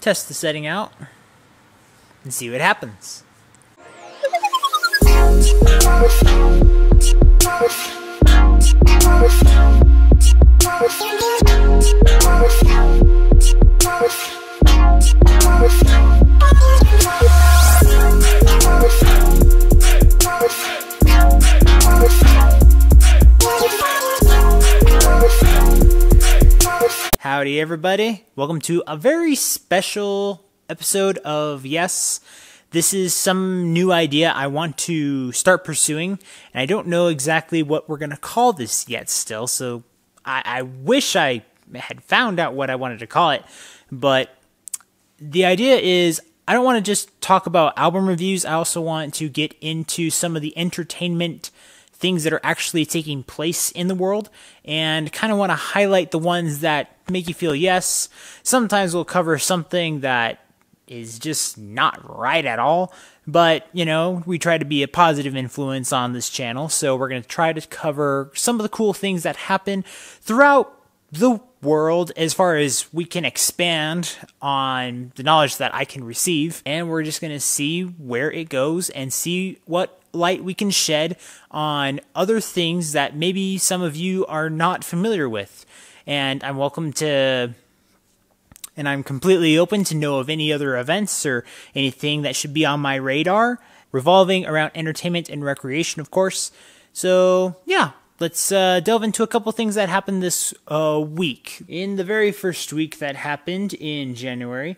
Test the setting out and see what happens. Howdy everybody, welcome to a very special episode of Y.E.S. This is some new idea I want to start pursuing, and I don't know exactly what we're going to call this yet still, so I wish I had found out what I wanted to call it, but the idea is I don't want to just talk about album reviews. I also want to get into some of the entertainment things that are actually taking place in the world, and kind of want to highlight the ones that make you feel yes. Sometimes we'll cover something that is just not right at all, but you know, we try to be a positive influence on this channel, so we're going to try to cover some of the cool things that happen throughout the world as far as we can expand on the knowledge that I can receive, and we're just going to see where it goes and see what light we can shed on other things that maybe some of you are not familiar with. And I'm completely open to know of any other events or anything that should be on my radar, revolving around entertainment and recreation, of course. So yeah, let's delve into a couple things that happened this week. In the very first week that happened in January,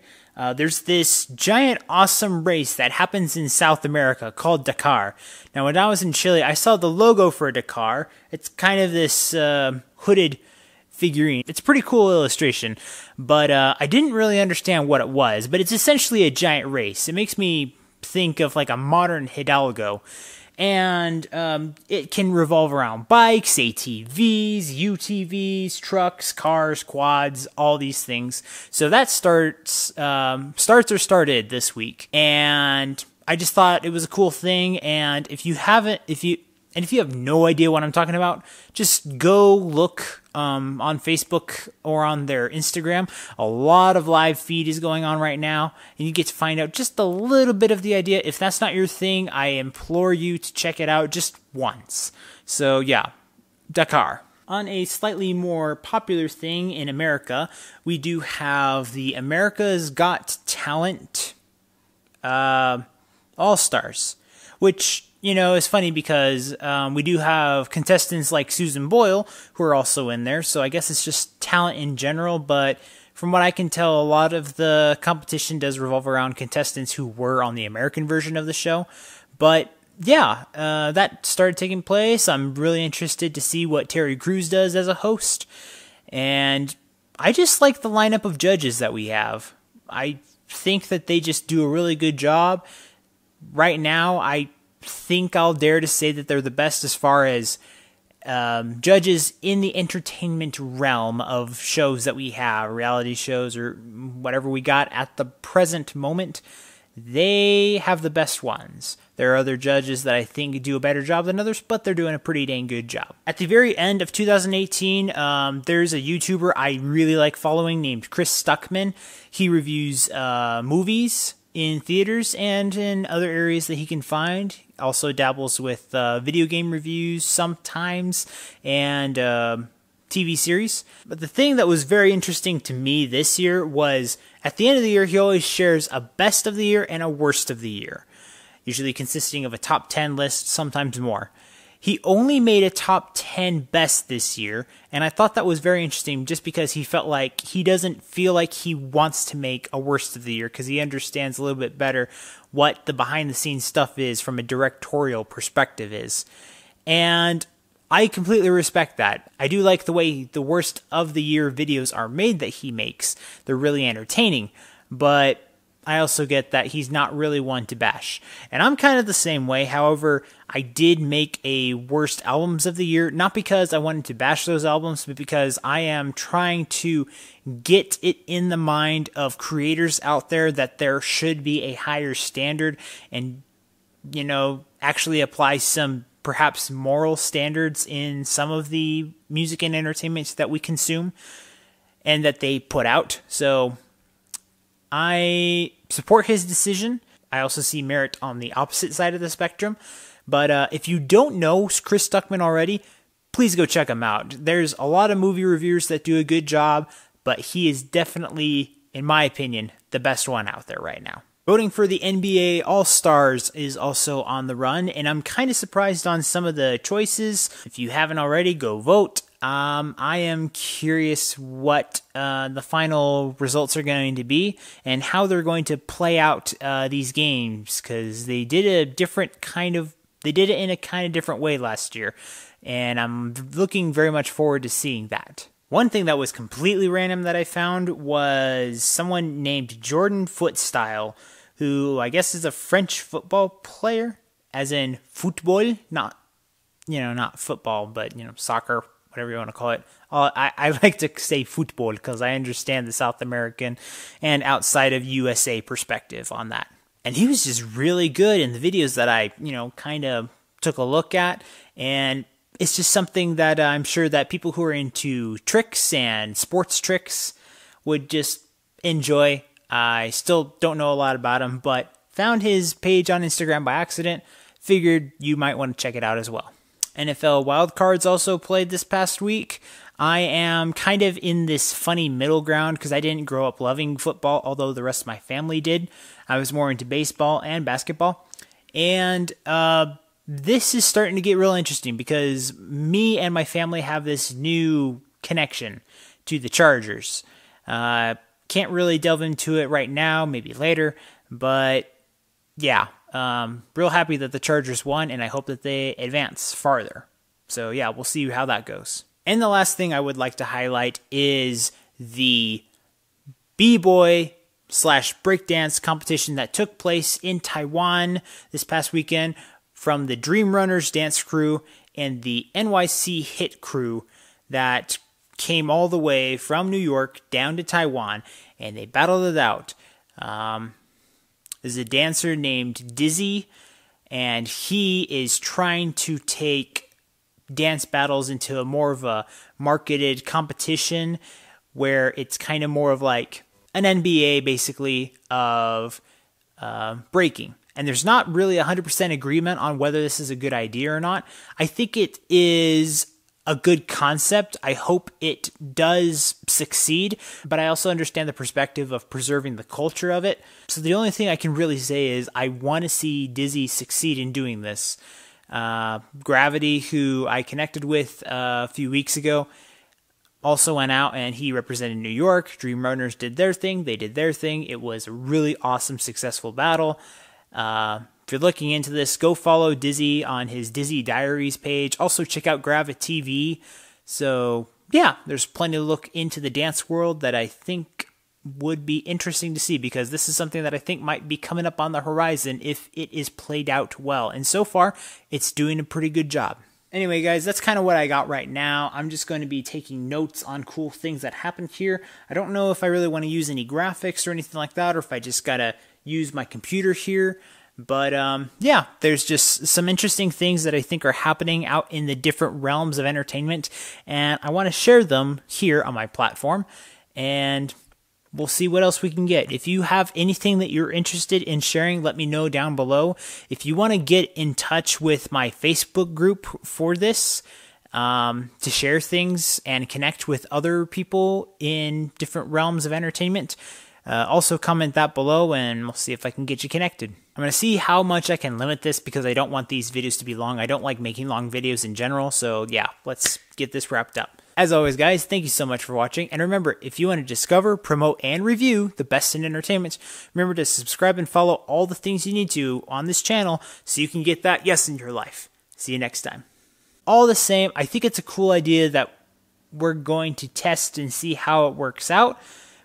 there's this giant awesome race that happens in South America called Dakar. Now, when I was in Chile, I saw the logo for Dakar. It's kind of this hooded figurine. It's a pretty cool illustration, but I didn't really understand what it was, but it's essentially a giant race. It makes me think of like a modern Hidalgo, and it can revolve around bikes, ATVs, UTVs, trucks, cars, quads, all these things. So that started this week, and I just thought it was a cool thing. And if you have no idea what I'm talking about, just go look on Facebook or on their Instagram. A lot of live feed is going on right now, and you get to find out just a little bit of the idea. If that's not your thing, I implore you to check it out just once. So yeah, Dakar. On a slightly more popular thing in America, we do have the America's Got Talent All-Stars, which, you know, it's funny because we do have contestants like Susan Boyle who are also in there, so I guess it's just talent in general, but from what I can tell, a lot of the competition does revolve around contestants who were on the American version of the show. But yeah, that started taking place. I'm really interested to see what Terry Crews does as a host, and I just like the lineup of judges that we have. I think that they just do a really good job. Right now, I think I'll dare to say that they're the best as far as judges in the entertainment realm of shows that we have, reality shows or whatever we got at the present moment. They have the best ones. There are other judges that I think do a better job than others, but they're doing a pretty dang good job. At the very end of 2018, there's a YouTuber I really like following named Chris Stuckman. He reviews movies in theaters and in other areas that he can find. Also dabbles with video game reviews sometimes, and TV series. But the thing that was very interesting to me this year was at the end of the year, he always shares a best of the year and a worst of the year, usually consisting of a top 10 list, sometimes more. He only made a top 10 best this year, and I thought that was very interesting just because he felt like he doesn't feel like he wants to make a worst of the year because he understands a little bit better what the behind-the-scenes stuff is from a directorial perspective is. And I completely respect that. I do like the way the worst of the year videos are made that he makes. They're really entertaining, but I also get that he's not really one to bash. And I'm kind of the same way. However, I did make a worst albums of the year, not because I wanted to bash those albums, but because I am trying to get it in the mind of creators out there that there should be a higher standard and, you know, actually apply some perhaps moral standards in some of the music and entertainment that we consume. and that they put out. So I support his decision. I also see merit on the opposite side of the spectrum. But if you don't know Chris Stuckman already, please go check him out. There's a lot of movie reviewers that do a good job, but he is definitely, in my opinion, the best one out there right now. Voting for the NBA All-Stars is also on the run, and I'm kind of surprised on some of the choices. If you haven't already, go vote. I am curious what the final results are going to be and how they're going to play out these games, because they did it in a kind of different way last year, and I'm looking very much forward to seeing that. One thing that was completely random that I found was someone named Jordan Footstyle, who I guess is a French football player, as in football, not football, but, soccer, whatever you want to call it. I like to say football because I understand the South American and outside of USA perspective on that. And he was just really good in the videos that I, kind of took a look at. And it's just something that I'm sure that people who are into tricks and sports tricks would just enjoy. I still don't know a lot about him, but found his page on Instagram by accident. Figured you might want to check it out as well. NFL wildcards also played this past week. I am kind of in this funny middle ground because I didn't grow up loving football, although the rest of my family did. I was more into baseball and basketball. And this is starting to get real interesting because me and my family have this new connection to the Chargers. Can't really delve into it right now, maybe later, but yeah, real happy that the Chargers won, and I hope that they advance farther. So yeah, we'll see how that goes. And the last thing I would like to highlight is the B-Boy / breakdance competition that took place in Taiwan this past weekend from the Dream Runners dance crew and the NYC Hit crew that came all the way from New York down to Taiwan, and they battled it out. There's a dancer named Dizzy, and he is trying to take dance battles into a more of a marketed competition where it's kind of more of like an NBA, basically, of breaking. And there's not really 100% agreement on whether this is a good idea or not. I think it is a good concept. I hope it does succeed, but I also understand the perspective of preserving the culture of it. So the only thing I can really say is I want to see Dizzy succeed in doing this. Gravity, who I connected with a few weeks ago, also went out and he represented New York. Dream Runners did their thing. They did their thing. It was a really awesome, successful battle. If you're looking into this, go follow Dizzy on his Dizzy Diaries page. Also check out Gravity TV. So yeah, there's plenty to look into the dance world that I think would be interesting to see, because this is something that I think might be coming up on the horizon if it is played out well. And so far, it's doing a pretty good job. Anyway, guys, that's kind of what I got right now. I'm just going to be taking notes on cool things that happened here. I don't know if I really want to use any graphics or anything like that, or if I just got to use my computer here. But yeah, there's just some interesting things that I think are happening out in the different realms of entertainment, and I want to share them here on my platform, and we'll see what else we can get. If you have anything that you're interested in sharing, let me know down below. If you want to get in touch with my Facebook group for this, to share things and connect with other people in different realms of entertainment, also comment that below and we'll see if I can get you connected. I'm going to see how much I can limit this because I don't want these videos to be long. I don't like making long videos in general. So yeah, let's get this wrapped up. As always, guys, thank you so much for watching. And remember, if you want to discover, promote, and review the best in entertainment, remember to subscribe and follow all the things you need to on this channel so you can get that yes in your life. See you next time. All the same, I think it's a cool idea that we're going to test and see how it works out.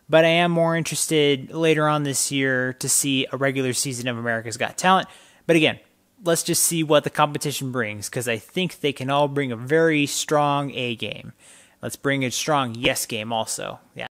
But I am more interested later on this year to see a regular season of America's Got Talent. But again, let's just see what the competition brings, because I think they can all bring a very strong A game. Let's bring a strong yes game also. Yeah.